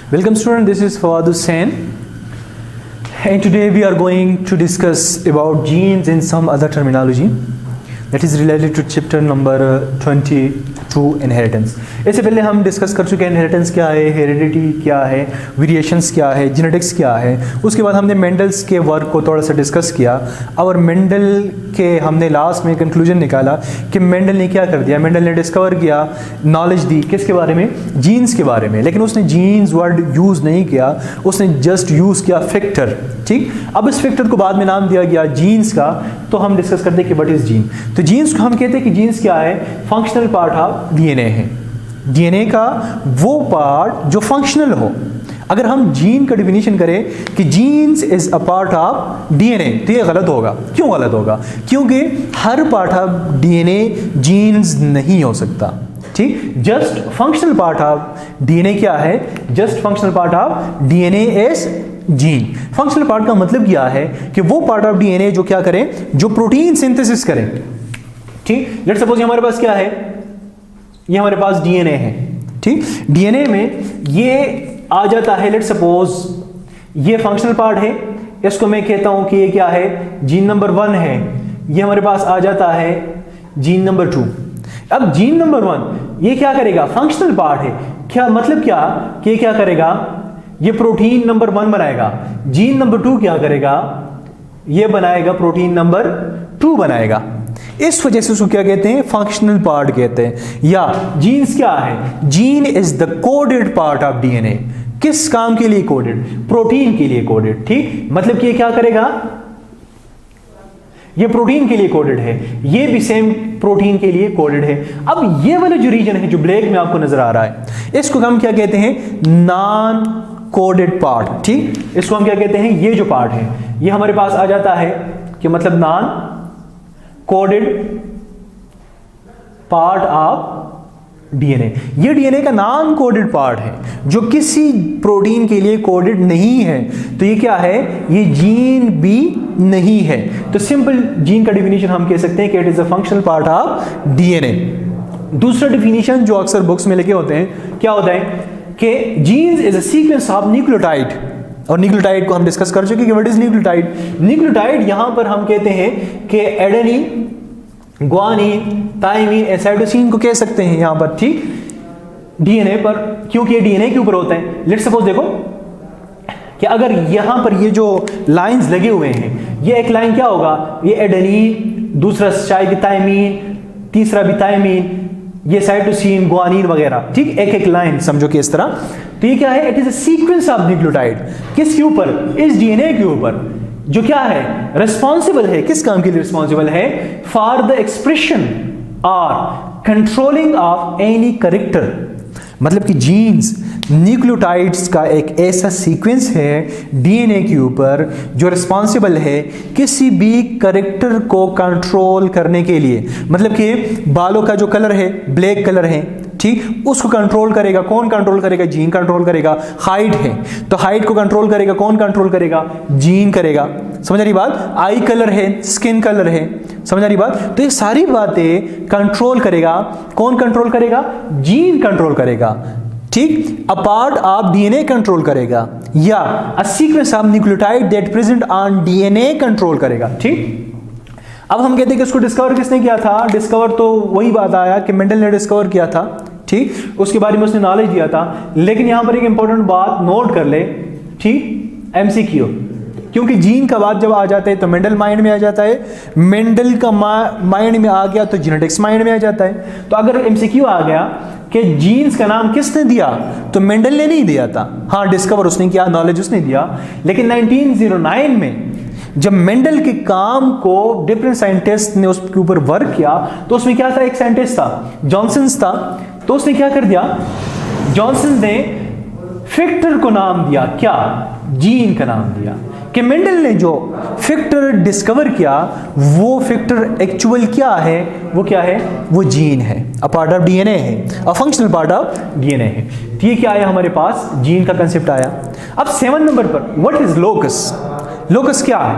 Welcome student, this is Fawad Hussain and today we are going to discuss about genes in some other terminology that is related to chapter number 22 inheritance. इससे पहले हम discuss कर चुके हैं inheritance क्या है, heredity क्या है, वेरिएशंस क्या है, जेनेटिक्स क्या है. उसके बाद हमने मेंडल्स के वर्क को थोड़ा सा डिस्कस किया और मेंडल के हमने लास्ट में कंक्लूजन निकाला कि मेंडल ने क्या कर दिया. मेंडल ने डिस्कवर किया, नॉलेज दी किसके बारे में, जीन्स के बारे में, लेकिन उसने जीन्स वर्ड यूज़ नहीं किया, उसने जस्ट यूज़ किया फैक्टर. ठीक, अब इस फैक्टर को बाद में नाम दिया गया जीन्स का. तो हम डिस्कस करते हैं कि व्हाट इज जीन. तो जीन्स को हम कहते हैं कि जीन्स क्या है, फंक्शनल पार्ट ऑफ डीएनए है. डीएनए का वो पार्ट जो फंक्शनल हो. अगर हम जीन का डिफिनीशन करें कि genes is a part of DNA तो ये गलत होगा. क्यों गलत होगा? क्योंकि हर पार्ट ऑफ डीएनए जीन्स नहीं हो सकता. ठीक, just functional part of DNA क्या है, just functional part of DNA is gene. Functional part का मतलब क्या है कि वो पार्ट ऑफ डीएनए जो क्या करें, जो प्रोटीन सिंथेसिस करें. ठीक, लेट्स सपोज हमारे पास क्या है, ये हमारे पास डीएनए है. ठीक, डीएनए में ये आ जाता है, लेट्स सपोज ये फंक्शनल पार्ट है, इसको मैं कहता हूं कि ये क्या है, जीन नंबर 1 है. ये हमारे पास आ जाता है जीन नंबर 2. अब जीन नंबर 1 ये क्या करेगा, फंक्शनल पार्ट है. क्या मतलब क्या कि ये क्या करेगा, ये प्रोटीन नंबर 1 बनाएगा. जीन नंबर 2 क्या करेगा, ये बनाएगा प्रोटीन नंबर 2 बनाएगा. इस वजह से उसको क्या कहते हैं, फंक्शनल पार्ट कहते हैं. या जीन्स क्या है, gene is the coded part of DNA. किस काम के लिए कोडेड, प्रोटीन के लिए कोडेड. ठीक, मतलब कि ये क्या करेगा, ये प्रोटीन के लिए कोडेड है, ये भी सेम प्रोटीन के लिए कोडेड है. अब ये वाला जो रीजन है जो ब्लैक में आपको नजर आ रहा है, इसको हम क्या कहते हैं, नॉन कोडेड पार्ट. ठीक, इसको हम क्या कहते हैं, ये जो पार्ट है ये हमारे पास आ जाता है कि मतलब non coded part of DNA. ये डीएनए का नॉन कोडेड पार्ट है जो किसी प्रोटीन के लिए कोडेड नहीं है. तो ये क्या है, ये जीन भी नहीं है. तो सिंपल जीन का डिफिनीशन हम कह सकते हैं कि it is a functional part of DNA. दूसरा डिफिनीशन जो अक्सर बुक्स में लिखे होते हैं, क्या होता है कि genes is a sequence of nucleotide. और न्यूक्लियोटाइड को हम डिस्कस कर चुके कि व्हाट इज न्यूक्लियोटाइड. न्यूक्लियोटाइड यहां पर हम कहते हैं कि एडेनिन, ग्वानिन, थाइमिन, एसाइटोसिन को कह सकते हैं यहां पर. ठीक, डीएनए पर, क्योंकि ये डीएनए के ऊपर होता है. लेट्स सपोज देखो कि अगर यहां पर ये जो लाइंस लगे हुए हैं, ये एक लाइन क्या होगा, ये एडेनिन, दूसरा शायद थाइमिन, तीसरा भी थाइमिन, ये साइटोसिन, ग्वानिन वगैरह. ठीक, एक एक लाइन समझो कि इस तरह. तो ये क्या है, it is a sequence of nucleotide. किसके ऊपर, इस डीएनए के ऊपर, जो क्या है, रिस्पॉन्सिबल है. किस काम के लिए रिस्पॉन्सिबल है, फॉर द एक्सप्रेशन और कंट्रोलिंग ऑफ एनी कैरेक्टर. मतलब कि जीन्स न्यूक्लियोटाइड्स का एक ऐसा सीक्वेंस है डीएनए के ऊपर जो रिस्पॉन्सिबल है किसी भी कैरेक्टर को कंट्रोल करने के लिए. मतलब कि बालों का जो कलर है, ब्लैक कलर है, ठीक, उसको कंट्रोल करेगा. कौन कंट्रोल करेगा, जीन कंट्रोल करेगा. हाइट है तो हाइट को कंट्रोल करेगा, कौन कंट्रोल करेगा, जीन करेगा. समझ रही बात. आई कलर है, स्किन कलर है, समझ रही बात. तो ये सारी बातें कंट्रोल करेगा, कौन कंट्रोल करेगा, जीन कंट्रोल करेगा. ठीक, अ पार्ट ऑफ डीएनए कंट्रोल करेगा, या अ sequence of nucleotide that present on DNA control करेगा. ठीक, अब हम कहते हैं कि इसको डिस्कवर किसने किया था. डिस्कवर तो वही बात आया कि मेंडल ने डिस्कवर किया था. ठीक, उसके बारे में उसने नॉलेज दिया था. लेकिन यहां पर एक इंपॉर्टेंट बात नोट कर ले. ठीक, एमसीक्यू, क्योंकि जीन का बात जब आ जाता है तो मेंडल माइंड में आ जाता है, मेंडल का माइंड में आ गया तो जेनेटिक्स माइंड में आ जाता है. तो अगर एमसीक्यू आ गया कि जीन्स का नाम किसने दिया, तो मेंडल ने नहीं दिया था. हाँ, डिस्कवर उसने किया, नॉलेज उसने दिया. लेकिन 1909 में जब मेंडल के काम को डिफरेंट साइंटिस्ट ने उसके ऊपर वर्क किया, तो उसमें क्या था, एक साइंटिस्ट था जॉनसन था. तो उसने क्या कर दिया, जॉनसन ने फैक्टर को नाम दिया, क्या, जीन का नाम दिया. कि मेंडल ने जो फैक्टर डिस्कवर किया वो फैक्टर एक्चुअल क्या है, वो क्या है, वो जीन है, अ पार्ट ऑफ डीएनए है, a functional part of DNA है. तो ये क्या आया हमारे पास, जीन का कंसेप्ट आया. अब 7 नंबर पर व्हाट इज लोकस. लोकस क्या है,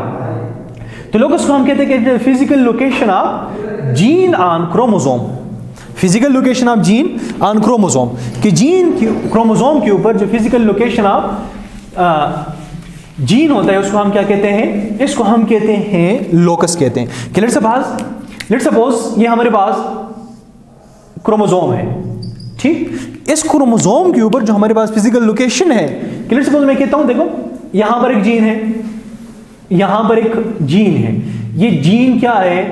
तो लोकस को हम कहते हैं कि physical location of gene on chromosome. Physical location of gene on chromosome, कि जीन की क्रोमोसोम के ऊपर जो फिजिकल लोकेशन ऑफ जीन होता है उसको हम क्या कहते हैं, इसको हम कहते हैं लोकस कहते हैं। कि लेट्स सपोज ये हमारे पास क्रोमोसोम है, ठीक, इस क्रोमोसोम के ऊपर जो हमारे पास फिजिकल लोकेशन है, कि लेट्स सपोज मैं कहता हूं देखो यहां पर एक जीन है, यहां पर एक जीन है, ये जीन क्या है,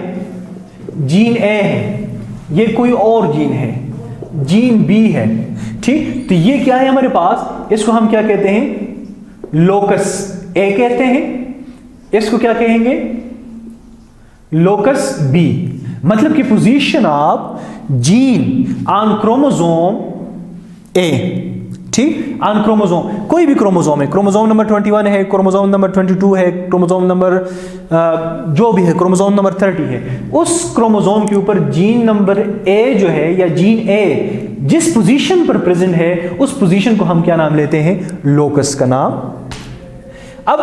जीन ए है, ये कोई और जीन है, जीन बी है, ठीक, तो ये क्या है हमारे पास, इसको हम क्या कहते हैं, लोकस ए कहते हैं, इसको क्या कहेंगे, लोकस बी, मतलब कि position of gene on chromosome A, ठीक, ऑन क्रोमोसोम, कोई भी क्रोमोसोम है, क्रोमोसोम नंबर 21 है, क्रोमोसोम नंबर 22 है, क्रोमोसोम नंबर जो भी है, क्रोमोसोम नंबर 30 है, उस क्रोमोसोम के ऊपर जीन नंबर ए जो है या जीन ए जिस पोजीशन पर प्रेजेंट है उस पोजीशन को हम क्या नाम लेते हैं, लोकस का नाम। अब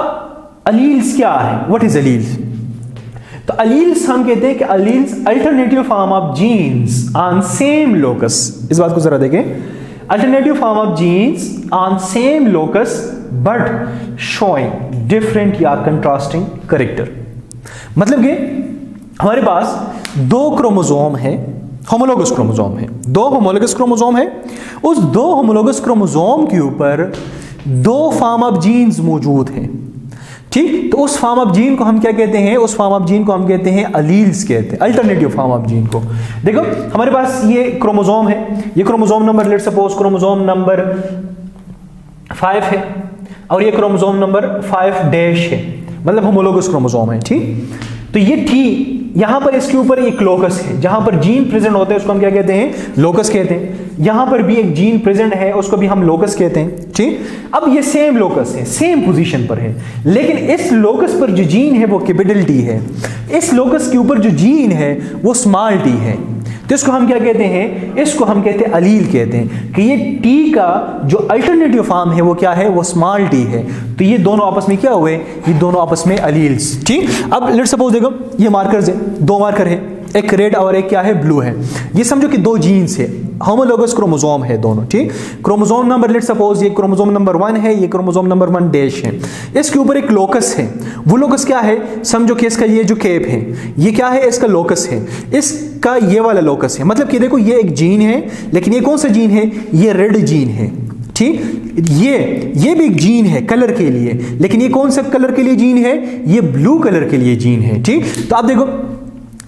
अलील्स क्या है, व्हाट इज अलील्स? तो अलील्स हम कहते हैं कि alleles alternative form of genes on same locus, इस बात को जरा देखें, alternative form of genes on same locus but showing different या कंट्रास्टिंग कैरेक्टर। मतलब कि हमारे पास दो क्रोमोसोम है, होमोलोगस क्रोमोसोम है, दो होमोलोगस क्रोमोसोम है, उस दो होमोलोगस क्रोमोसोम के ऊपर दो फॉर्म ऑफ जीन्स मौजूद हैं, ठीक, तो उस फॉर्म ऑफ जीन को हम क्या कहते हैं, उस फॉर्म ऑफ जीन को हम कहते हैं अलील्स कहते हैं, अल्टरनेटिव फॉर्म ऑफ जीन को। देखो हमारे पास ये क्रोमोसोम है, ये chromosome number let's suppose chromosome number 5 है और ये क्रोमोसोम नंबर 5' है, मतलब होमोलोगस क्रोमोसोम है, ठीक, तो ये ठीक यहां पर इसके ऊपर एक लोकस है, जहां पर जीन प्रेजेंट होते हैं उसको हम क्या कहते हैं, लोकस कहते हैं। यहां पर भी एक जीन प्रेजेंट है उसको भी हम लोकस कहते हैं, ठीक। अब ये सेम लोकस है, सेम पोजीशन पर है, लेकिन इस लोकस पर जो जीन है वो कैपिटल टी है, इस लोकस के ऊपर जो जीन है वो स्मॉल टी है, तो इसको हम क्या कहते हैं, इसको हम कहते हैं अलील कहते हैं, कि ये टी का जो अल्टरनेटिव फॉर्म है वो क्या है, वो स्मॉल टी है, तो ये दोनों आपस में क्या हुए, ये दोनों आपस में अलील्स, ठीक। अब लेट्स सपोज देखो ये मार्कर्स है, दो मार्कर है, एक रेड और एक क्या है, ब्लू है, ये समझो कि दो जीन्स है, होमोलोगस क्रोमोसोम है दोनों, ठीक। क्रोमोसोम नंबर लेट्स सपोज ये क्रोमोसोम नंबर 1 है, ये क्रोमोसोम नंबर 1' है, इसके ऊपर एक लोकस है, वो लोकस क्या है, समझो कि इसका ये जो केप है ये क्या है, इसका लोकस है, इसका ये वाला लोकस है, मतलब कि देखो ये एक जीन है, लेकिन ये कौन सा जीन है, ये रेड जीन है, ठीक, ये भी एक जीन है कलर के लिए, लेकिन ये कौन सा कलर के लिए जीन है, ये ब्लू कलर के लिए जीन है, ठीक। तो आप देखो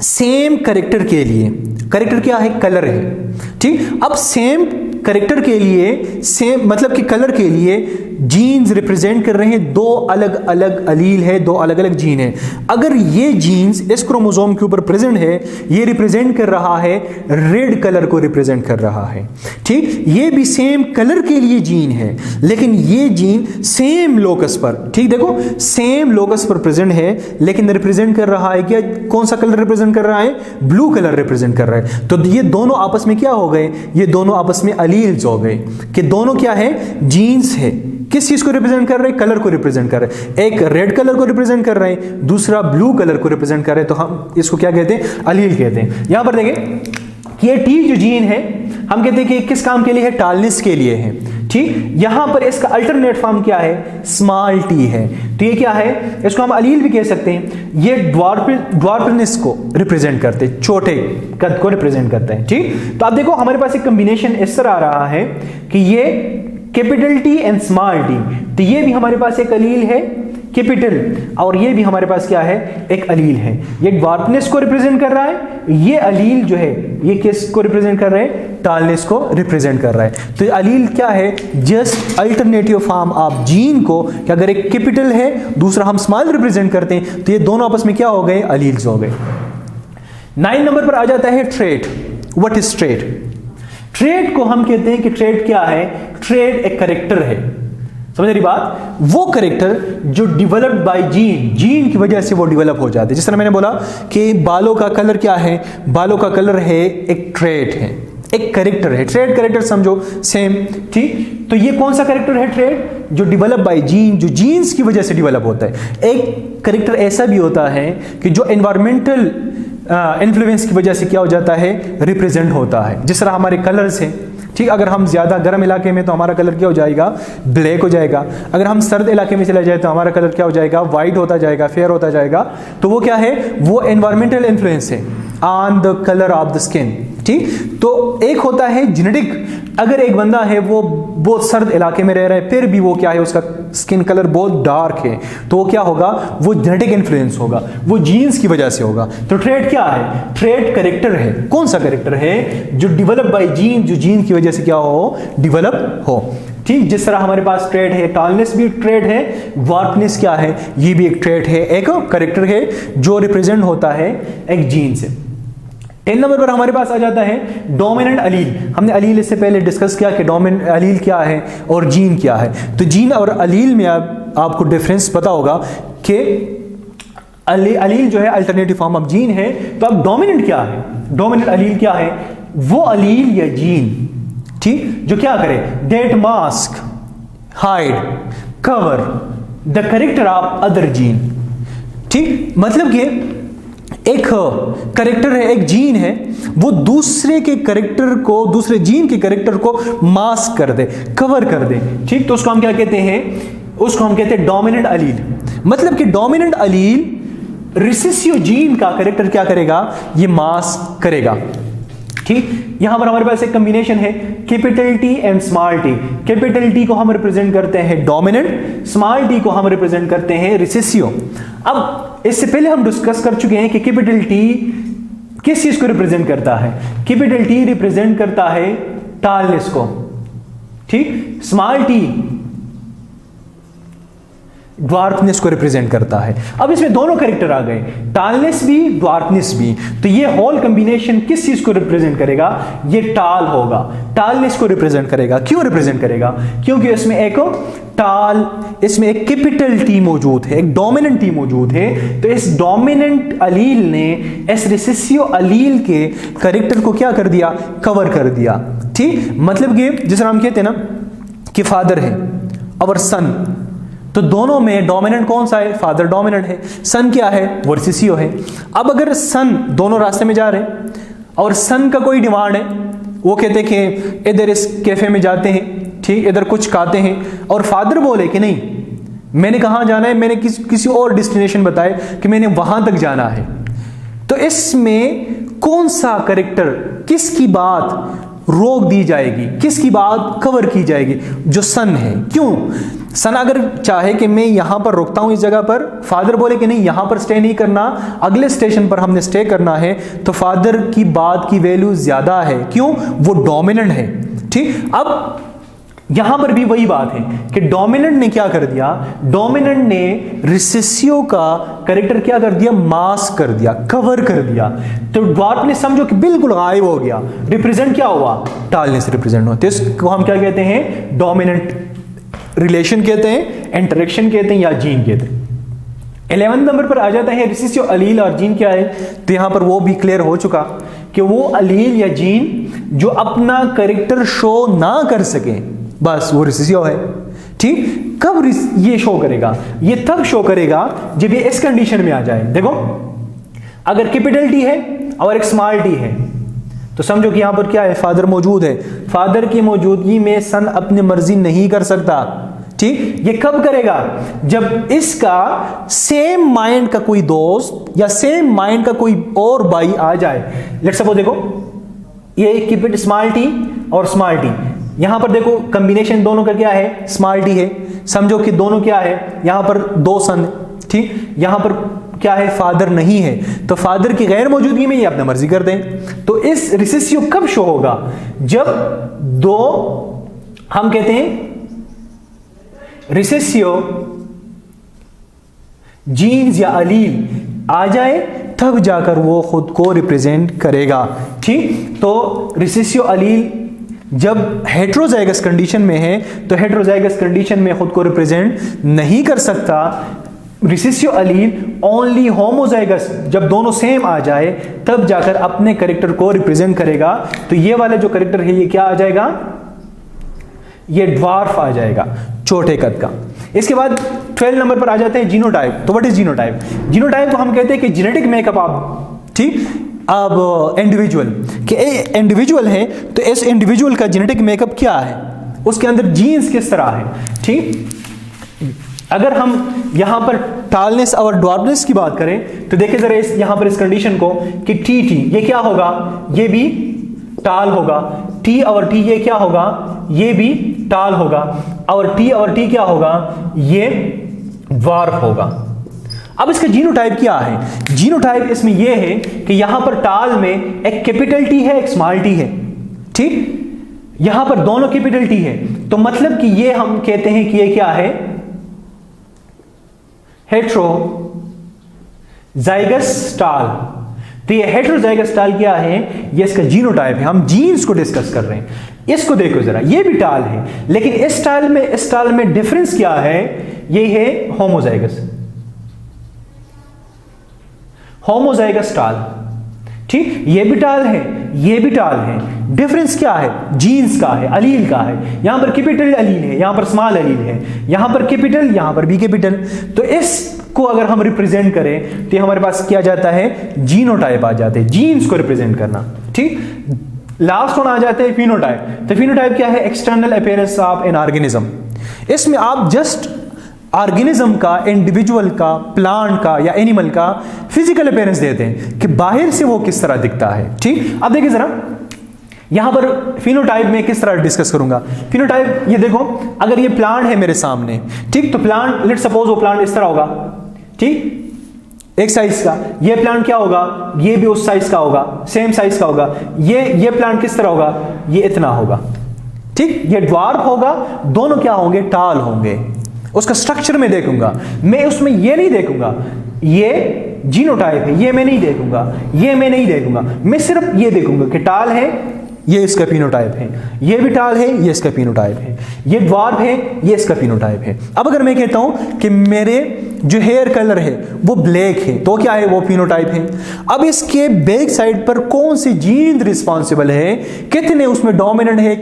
सेम कैरेक्टर के लिए, कैरेक्टर क्या है, कलर है, ठीक। अब सेम कैरेक्टर के लिए, सेम मतलब कि कलर के लिए जीन्स रिप्रेजेंट कर रहे हैं, दो अलग अलग अलील है, दो अलग अलग जीन है। अगर ये जीन्स इस क्रोमोसोम के ऊपर प्रेजेंट है, ये रिप्रेजेंट कर रहा है रेड कलर को रिप्रेजेंट कर रहा है, ठीक। ये भी सेम कलर के लिए जीन है, लेकिन ये जीन सेम लोकस पर, ठीक, देखो सेम लोकस पर प्रेजेंट है, लेकिन रिप्रेजेंट कर रहा है क्या, कौन सा कलर रिप्रेजेंट कर रहा है, ब्लू कलर रिप्रेजेंट कर रहा है। तो ये दोनों आपस में क्या हो गए, ये दोनों आपस में अलील्स हो गए, कि दोनों क्या है, जीन्स है, किस चीज को रिप्रेजेंट कर रहे हैं, कलर को रिप्रेजेंट कर रहे हैं, एक रेड कलर को रिप्रेजेंट कर रहे हैं, दूसरा ब्लू कलर को रिप्रेजेंट कर रहे हैं, तो हम इसको क्या कहते हैं, अलील कहते हैं। यहां पर देखें कि ये टी जो जीन है हम कहते हैं कि किस काम के लिए है, टालनेस के लिए है, ठीक। यहां पर इसका अल्टरनेट फॉर्म क्या है, स्मॉल टी है, तो ये क्या है, इसको हम अलील भी कह सकते हैं, ये ड्वार्फनेस को रिप्रेजेंट करते हैं, छोटे कद को रिप्रेजेंट करते हैं, ठीक। तो आप देखो हमारे पास एक कॉम्बिनेशन इस तरह आ रहा है कि ये capital T and small T, तो ये भी हमारे पास एक अलील है कैपिटल, और ये भी हमारे पास क्या है, एक अलील है, ये ड्वार्फनेस को रिप्रेजेंट कर रहा है, ये अलील जो है ये किस को रिप्रेजेंट कर रहा है, टालनेस को रिप्रेजेंट कर रहा है। तो अलील क्या है, just alternative form of gene को, कि अगर एक कैपिटल है दूसरा हम स्मॉल रिप्रेजेंट करते हैं, तो ये दोनों आपस में क्या हो गए, अलील्स हो गए। 9 नंबर पर आ जाता है trait. What is trait? Trait को हम कहते हैं कि ट्रेट क्या है, ट्रेट एक कैरेक्टर है, समझ रही बात, वो कैरेक्टर जो डेवलप्ड बाय जीन, जीन की वजह से वो डेवलप हो जाते हैं। जिस तरह मैंने बोला कि बालों का कलर क्या है, बालों का कलर है एक ट्रेट है, एक कैरेक्टर है, ट्रेट कैरेक्टर समझो सेम, ठीक। तो ये कौन सा कैरेक्टर है, ट्रेट जो डेवलप बाय जीन, जो जीन्स की वजह से डेवलप होता है। एक कैरेक्टर ऐसा भी होता है कि जो एनवायरमेंटल इन्फ्लुएंस की वजह से क्या हो जाता है, रिप्रेजेंट होता है। जिस तरह हमारे कलर्स हैं, ठीक, अगर हम ज़्यादा गर्म इलाके में तो हमारा कलर क्या हो जाएगा, ब्लैक हो जाएगा। अगर हम सर्द इलाके में चले जाए तो हमारा कलर क्या हो जाएगा, वाइट होता जाएगा, फेयर होता जाएगा। तो वो क्या है, वो एनवायरमेंटल इन्फ्लुएंस है on the colour of the skin. ठीक, तो एक होता है जेनेटिक, अगर एक बंदा है वो बहुत सर्द इलाके में रह रहा है फिर भी वो क्या है, उसका स्किन कलर बहुत डार्क है, तो वो क्या होगा, वो जेनेटिक इन्फ्लुएंस होगा, वो जीन्स की वजह से होगा। तो ट्रेट क्या है, ट्रेट कैरेक्टर है। कौन सा कैरेक्टर है, जो डेवलप बाय जीन, जो जीन की वजह से क्या हो, डेवलप हो। ठीक, जिस तरह हमारे पास ट्रेट है, टॉलनेस भी ट्रेट है, वार्पनेस क्या है, ये भी एक ट्रेट है, एक कैरेक्टर है जो रिप्रेजेंट होता है एक जीन से। 10 नंबर पर हमारे पास आ जाता है डोमिनेंट अलील। हमने अलील इससे पहले डिस्कस किया कि डोमिनेंट अलील क्या है और जीन क्या है। तो जीन और अलील में आपको डिफरेंस पता होगा कि अलील जो है अल्टरनेटिव फॉर्म ऑफ जीन है। तो अब डोमिनेंट क्या है, डोमिनेंट अलील क्या है, वो अलील या जीन, ठीक, जो क्या करे, that mask, hide, cover the character of other gene. ठीक, मतलब कि एक कैरेक्टर है, एक जीन है, वो दूसरे के कैरेक्टर को, दूसरे जीन के कैरेक्टर को मास्क कर दे, कवर कर दे। ठीक, तो उसको हम क्या कहते हैं, उसको हम कहते हैं डोमिनेंट अलील। मतलब कि डोमिनेंट अलील रिसेसिव जीन का कैरेक्टर क्या करेगा, ये मास्क करेगा। ठीक, यहां पर हमारे पास एक कॉम्बिनेशन है capital T and small T. Capital T को हम रिप्रेजेंट करते हैं डोमिनेंट, स्मॉल टी को हम रिप्रेजेंट करते हैं रिसेसिव। अब इससे पहले हम डिस्कस कर चुके हैं कि कैपिटल टी किस चीज को रिप्रेजेंट करता है। कैपिटल टी रिप्रेजेंट करता है टालनेस को, ठीक, स्मॉल टी ड्वार्फनेस को रिप्रेजेंट करता है। अब इसमें दोनों कैरेक्टर आ गए, टालनेस भी, ड्वार्फनेस भी। तो ये होल कॉम्बिनेशन किस चीज को रिप्रेजेंट करेगा, ये टाल होगा, टालनेस को रिप्रेजेंट करेगा। क्यों रिप्रेजेंट करेगा, क्योंकि इसमें एक टाल, इसमें एक कैपिटल टी मौजूद है, एक डोमिनेंट टी मौजूद है। तो इस डोमिनेंट अलील ने इस रिसेसिव अलील के कैरेक्टर को क्या कर दिया, कवर कर दिया। ठीक, मतलब कि जिस तरह हम कहते हैं ना कि फादर है और सन, तो दोनों में डोमिनेंट कौन सा है, फादर डोमिनेंट है, सन क्या है, वो रिसेसिव है। अब अगर सन, दोनों रास्ते में जा रहे हैं और सन का कोई डिमांड है, वो कहते हैं कि इधर इस कैफे में जाते हैं, ठीक, इधर कुछ खाते हैं, और फादर बोले कि नहीं, मैंने कहाँ जाना है, मैंने किसी और डेस्टिनेशन बताए कि मैंने वहां तक जाना है। तो इसमें कौन सा कैरेक्टर, किसकी बात रोक दी जाएगी, किसकी बात कवर की जाएगी, जो सन है। क्यों, सन अगर चाहे कि मैं यहां पर रुकता हूं इस जगह पर, फादर बोले कि नहीं यहां पर स्टे नहीं करना, अगले स्टेशन पर हमने स्टे करना है, तो फादर की बात की वैल्यू ज्यादा है। क्यों, वो डोमिनेंट है। ठीक, अब यहां पर भी वही बात है कि डोमिनेंट ने क्या कर दिया, डोमिनेंट ने रिसेसिव का कैरेक्टर क्या कर दिया, मास्क कर दिया, कवर कर दिया। तो ड्वार्फनेस समझो कि बिल्कुल गायब हो गया, रिप्रेजेंट क्या हुआ, टालनेस रिप्रेजेंट हुआ। तो इसको हम क्या कहते हैं, डोमिनेंट रिलेशन कहते हैं, इंटरेक्शन कहते हैं, या जीन कहते हैं। 11 नंबर पर आ जाता है रिसेसिव अलील और जीन क्या है। तो यहां पर वो भी क्लियर हो चुका कि वो अलील या जीन जो अपना कैरेक्टर शो ना कर सके, बस वो रिसेसिव है। ठीक, कब ये शो करेगा, ये तब शो करेगा जब ये इस कंडीशन में आ जाए। देखो, अगर कैपिटल टी है और एक स्मॉल टी है, तो समझो कि यहां पर क्या है, फादर मौजूद है, फादर की मौजूदगी में सन अपनी मर्जी नहीं कर सकता। ठीक, ये कब करेगा, जब इसका सेम माइंड का कोई दोस्त या सेम माइंड का कोई और भाई आ जाए। लेट्स सपोज देखो, ये एक कैपिटल स्मॉल टी और स्मॉल टी, यहां पर देखो कॉम्बिनेशन दोनों का क्या है, स्मॉल टी है। समझो कि दोनों क्या है, यहां पर दो सन, ठीक, यहां पर क्या है, फादर नहीं है, तो फादर की गैर मौजूदगी में ये अपना मर्जी कर दें। तो इस रिसेसिव कब शो होगा, जब दो, हम कहते हैं रिसेसिव जीन्स या अलील आ जाए, तब जाकर वो खुद को रिप्रेजेंट करेगा। ठीक, तो रिसेसिव अलील जब हेटेरोजाइगस कंडीशन में है, तो हेटेरोजाइगस कंडीशन में खुद को रिप्रेजेंट नहीं कर सकता। रिसेसिव अलील ओनली होमोजाइगस, जब दोनों सेम आ जाए तब जाकर अपने कैरेक्टर को रिप्रेजेंट करेगा। तो ये वाला जो कैरेक्टर है ये क्या आ जाएगा, ये ड्वार्फ आ जाएगा, छोटे कद का। इसके बाद 12 नंबर पर आ जाते हैं जीनोटाइप। तो व्हाट इज जीनोटाइप, जीनोटाइप को हम कहते हैं कि जेनेटिक मेकअप ऑफ ठीक। अब इंडिविजुअल कि इंडिविजुअल है तो इस इंडिविजुअल का जेनेटिक मेकअप क्या है, उसके अंदर जीन्स किस तरह है। ठीक, अगर हम यहां पर टालनेस और ड्वार्फनेस की बात करें तो देखिए जरा यहां पर इस कंडीशन को कि टी ये क्या होगा, ये भी टाल होगा। टी और टी ये क्या होगा, ये भी टाल होगा। और टी क्या होगा, ये ड्वार्फ होगा। अब इसका जीनोटाइप क्या है, जीनोटाइप इसमें यह है कि यहां पर टाल में एक कैपिटल टी है, एक स्मॉल टी है। ठीक, यहां पर दोनों कैपिटल टी है, तो मतलब कि ये हम कहते हैं कि ये क्या है, हेट्रोजाइगस टाल। तो ये हेट्रोजाइगस टाल क्या है, ये इसका जीनोटाइप है। हम जीन्स को डिस्कस कर रहे हैं। इसको देखो जरा, ये भी टाल है, लेकिन इस टाल में डिफरेंस क्या है, ये है होमोजाइगस टाल। ठीक, ये भी टाल है, ये भी टाल है। डिफरेंस क्या है, जीन्स का है, अलील का है। यहां पर कैपिटल अलील है, यहां पर स्मॉल अलील है, यहां पर कैपिटल, यहां पर भी कैपिटल। तो इसको अगर हम रिप्रेजेंट करें तो हमारे पास क्या जाता है, जीनोटाइप आ जाते हैं, जीन्स को रिप्रेजेंट करना। ठीक, लास्ट वन आ जाते हैं फिनोटाइप। तो फिनोटाइप क्या है, external appearance of an organism. इसमें आप जस्ट ऑर्गेनिज्म का, इंडिविजुअल का, प्लांट का या एनिमल का फिजिकल अपीयरेंस देते हैं कि बाहर से वो किस तरह दिखता है। ठीक, अब देखिए जरा यहां पर फिनोटाइप में किस तरह डिस्कस करूंगा। फिनोटाइप ये देखो, अगर ये प्लांट है मेरे सामने, ठीक, तो प्लांट लेट सपोज वो प्लांट इस तरह होगा। ठीक, एक साइज का। ये प्लांट क्या होगा, ये भी उस साइज का होगा, सेम साइज का होगा। ये प्लांट किस तरह होगा, ये इतना होगा। ठीक, ये ड्वार्फ होगा, दोनों क्या होंगे, टाल होंगे। उसका स्ट्रक्चर में देखूंगा मैं, उसमें ये नहीं देखूंगा ये जीनोटाइप है, ये मैं नहीं देखूंगा, ये मैं नहीं देखूंगा। मैं सिर्फ ये देखूंगा कि टाल है, ये इसका फिनोटाइप है, ये भी टाल है, ये इसका फिनोटाइप है, ये ड्वार्फ है, ये इसका फिनोटाइप है। अब अगर मैं कहता हूं कि मेरे जो हेयर कलर है वो ब्लैक है, तो क्या है, वो फिनोटाइप है। अब इसके बैक साइड पर कौन सी जीन रिस्पॉन्सिबल है, कितने उसमें डोमिनेंट है,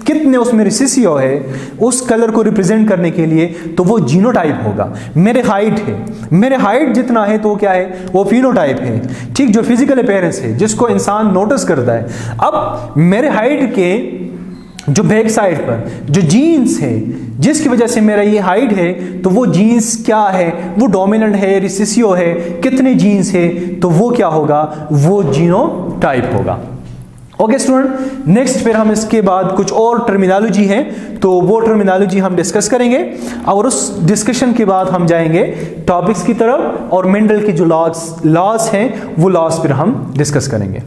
कितने उसमें रिसेसिव है उस कलर को रिप्रेजेंट करने के लिए, तो वो जीनोटाइप होगा। मेरे हाइट है, मेरे हाइट जितना है तो वो क्या है, वो फिनोटाइप है। ठीक, जो फिजिकल अपीयरेंस है जिसको इंसान नोटिस करता है। अब मेरे हाइट के जो बैक साइड पर जो जीन्स है जिसकी वजह से मेरा ये हाइट है, तो वो जीन्स क्या है, वो डोमिनेंट है, रिसेसिव है, कितने जीन्स है, तो वो क्या होगा, वो जीनोटाइप होगा। ओके स्टूडेंट, नेक्स्ट फिर हम इसके बाद कुछ और टर्मिनोलॉजी है तो वो टर्मिनोलॉजी हम डिस्कस करेंगे और उस डिस्कशन के बाद हम जाएंगे टॉपिक्स की तरफ और मेंडल के जो लॉज हैं वो लॉज फिर हम डिस्कस करेंगे।